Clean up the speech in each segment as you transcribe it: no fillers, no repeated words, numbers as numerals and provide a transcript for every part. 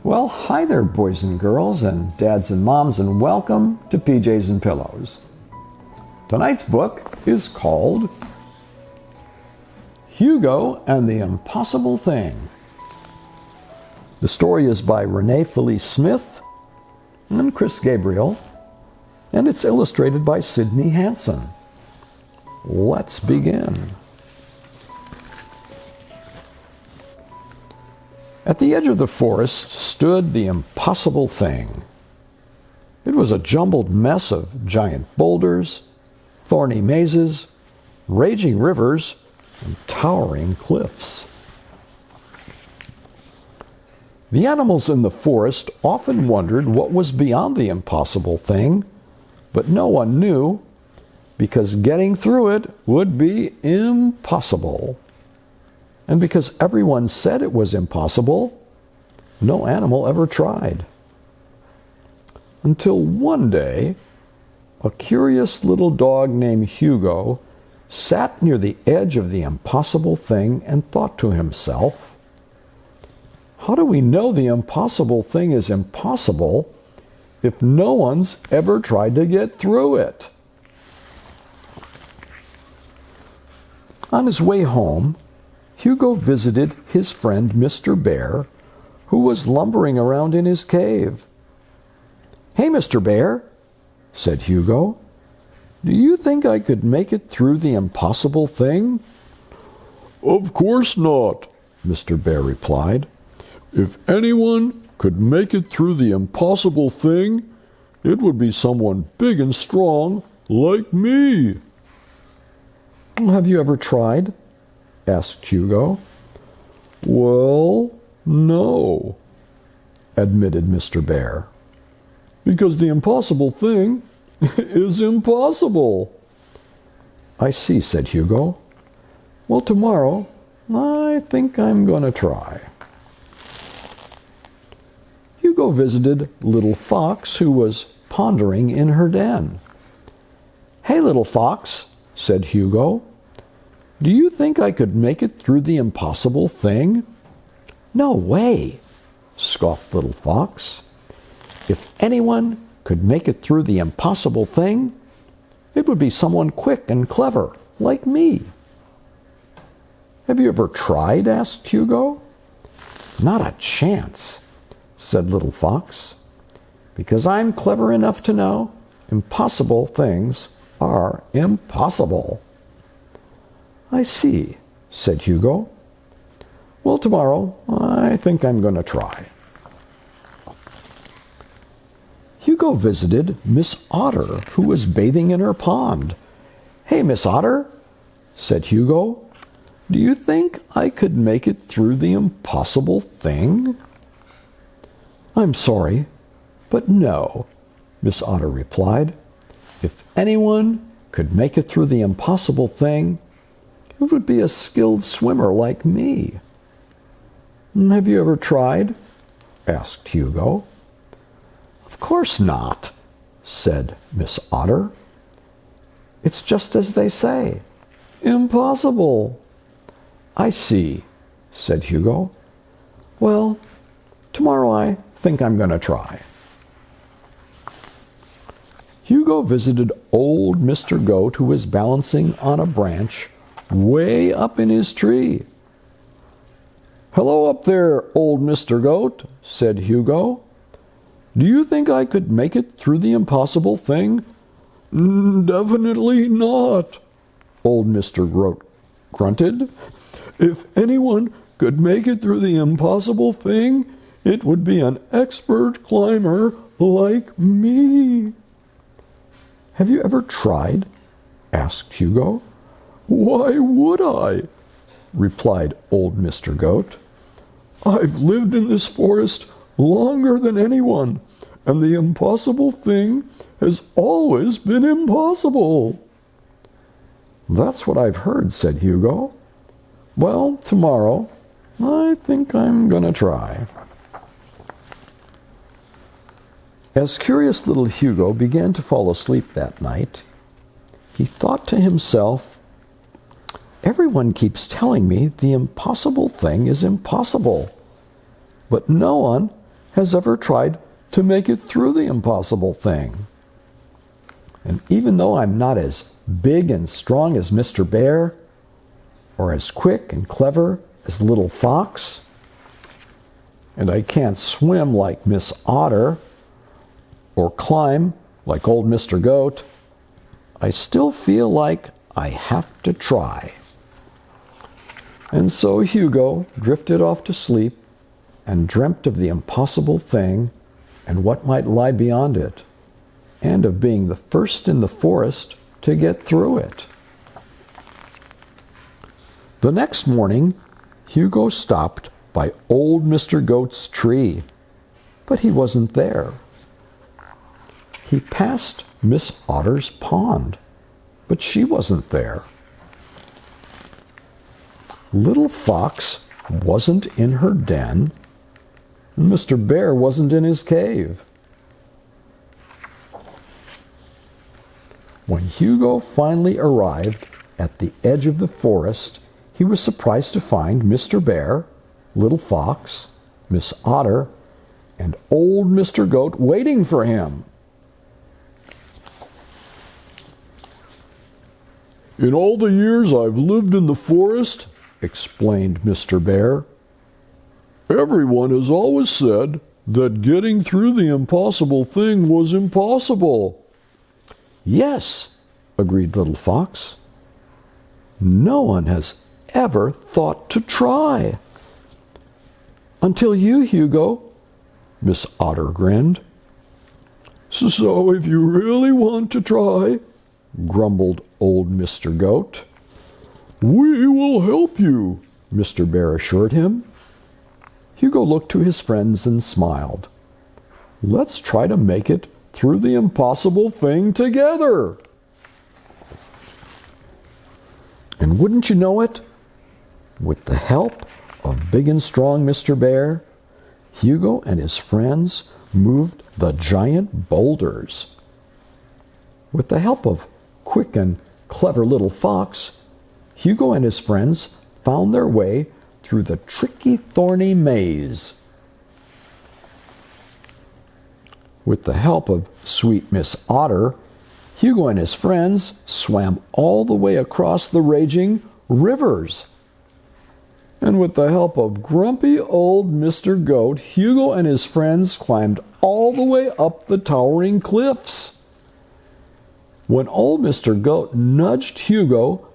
Well, hi there, boys and girls, and dads and moms, and welcome to PJs and Pillows. Tonight's book is called Hugo and the Impossible Thing. The story is by Renée, Felice Smith and Chris Gabriel, and it's illustrated by Sydney Hanson. Let's begin. At the edge of the forest stood the impossible thing. It was a jumbled mess of giant boulders, thorny mazes, raging rivers, and towering cliffs. The animals in the forest often wondered what was beyond the impossible thing, but no one knew, because getting through it would be impossible. And because everyone said it was impossible, no animal ever tried. Until one day, a curious little dog named Hugo sat near the edge of the impossible thing and thought to himself, "How do we know the impossible thing is impossible if no one's ever tried to get through it?" On his way home, Hugo visited his friend Mr. Bear, who was lumbering around in his cave. "Hey, Mr. Bear," said Hugo, "do you think I could make it through the impossible thing?" "Of course not," Mr. Bear replied. "If anyone could make it through the impossible thing, it would be someone big and strong like me." "Have you ever tried?" asked Hugo. "Well, no," admitted Mr. Bear. "Because the impossible thing is impossible." "I see," said Hugo. "Well, tomorrow, I think I'm going to try." Hugo visited Little Fox, who was pondering in her den. "Hey, Little Fox," said Hugo, "do you think I could make it through the impossible thing?" "No way," scoffed Little Fox. "If anyone could make it through the impossible thing, it would be someone quick and clever like me." "Have you ever tried?" asked Hugo. "Not a chance," said Little Fox, "because I'm clever enough to know impossible things are impossible." "I see," said Hugo. "Well, tomorrow, I think I'm going to try." Hugo visited Miss Otter, who was bathing in her pond. "Hey, Miss Otter," said Hugo, "do you think I could make it through the impossible thing?" "I'm sorry, but no," Miss Otter replied. "If anyone could make it through the impossible thing, it would be a skilled swimmer like me." "Have you ever tried?" asked Hugo. "Of course not," said Miss Otter. "It's just as they say, impossible." "I see," said Hugo. "Well, tomorrow I think I'm going to try." Hugo visited old Mr. Goat, who was balancing on a branch way up in his tree. "Hello up there, old Mr. Goat," said Hugo. "Do you think I could make it through the impossible thing?" "Definitely not," old Mr. Goat grunted. "If anyone could make it through the impossible thing, it would be an expert climber like me." "Have you ever tried?" asked Hugo. "Why would I?" replied old Mr. Goat. "I've lived in this forest longer than anyone, and the impossible thing has always been impossible." "That's what I've heard," said Hugo. "Well, tomorrow, I think I'm going to try." As curious little Hugo began to fall asleep that night, he thought to himself, "Everyone keeps telling me the impossible thing is impossible, but no one has ever tried to make it through the impossible thing. And even though I'm not as big and strong as Mr. Bear, or as quick and clever as Little Fox, and I can't swim like Miss Otter, or climb like old Mr. Goat, I still feel like I have to try. And so Hugo drifted off to sleep and dreamt of the impossible thing and what might lie beyond it, and of being the first in the forest to get through it. The next morning, Hugo stopped by old Mr. Goat's tree, but he wasn't there. He passed Miss Otter's pond, but she wasn't there. Little Fox wasn't in her den, and Mr. Bear wasn't in his cave. When Hugo finally arrived at the edge of the forest, he was surprised to find Mr. Bear, Little Fox, Miss Otter, and old Mr. Goat waiting for him. "In all the years I've lived in the forest," explained Mr. Bear, "everyone has always said that getting through the impossible thing was impossible." "Yes," agreed Little Fox. "No one has ever thought to try." "Until you, Hugo," Miss Otter grinned. "So if you really want to try," grumbled old Mr. Goat, "we will help you," Mr. Bear assured him. Hugo looked to his friends and smiled. "Let's try to make it through the impossible thing together." And wouldn't you know it, with the help of big and strong Mr. Bear, Hugo and his friends moved the giant boulders. With the help of quick and clever Little Fox, Hugo and his friends found their way through the tricky, thorny maze. With the help of sweet Miss Otter, Hugo and his friends swam all the way across the raging rivers. And with the help of grumpy old Mr. Goat, Hugo and his friends climbed all the way up the towering cliffs. When old Mr. Goat nudged Hugo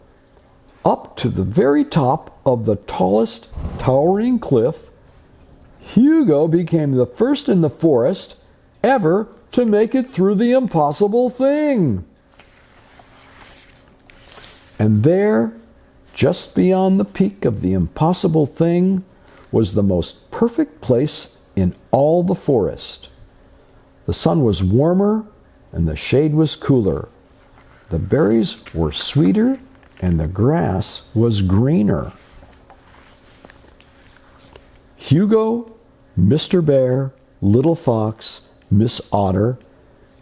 up to the very top of the tallest towering cliff, Hugo became the first in the forest ever to make it through the impossible thing. And there, just beyond the peak of the impossible thing, was the most perfect place in all the forest. The sun was warmer and the shade was cooler. The berries were sweeter and the grass was greener. Hugo, Mr. Bear, Little Fox, Miss Otter,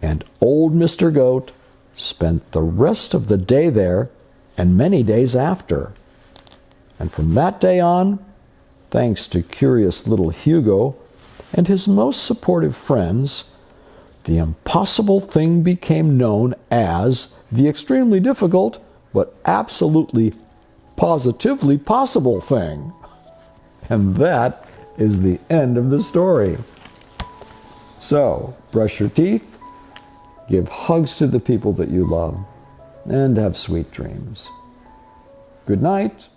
and old Mr. Goat spent the rest of the day there and many days after. And from that day on, thanks to curious little Hugo and his most supportive friends, the impossible thing became known as the extremely difficult but absolutely positively possible thing. And that is the end of the story. So, brush your teeth, give hugs to the people that you love, and have sweet dreams. Good night.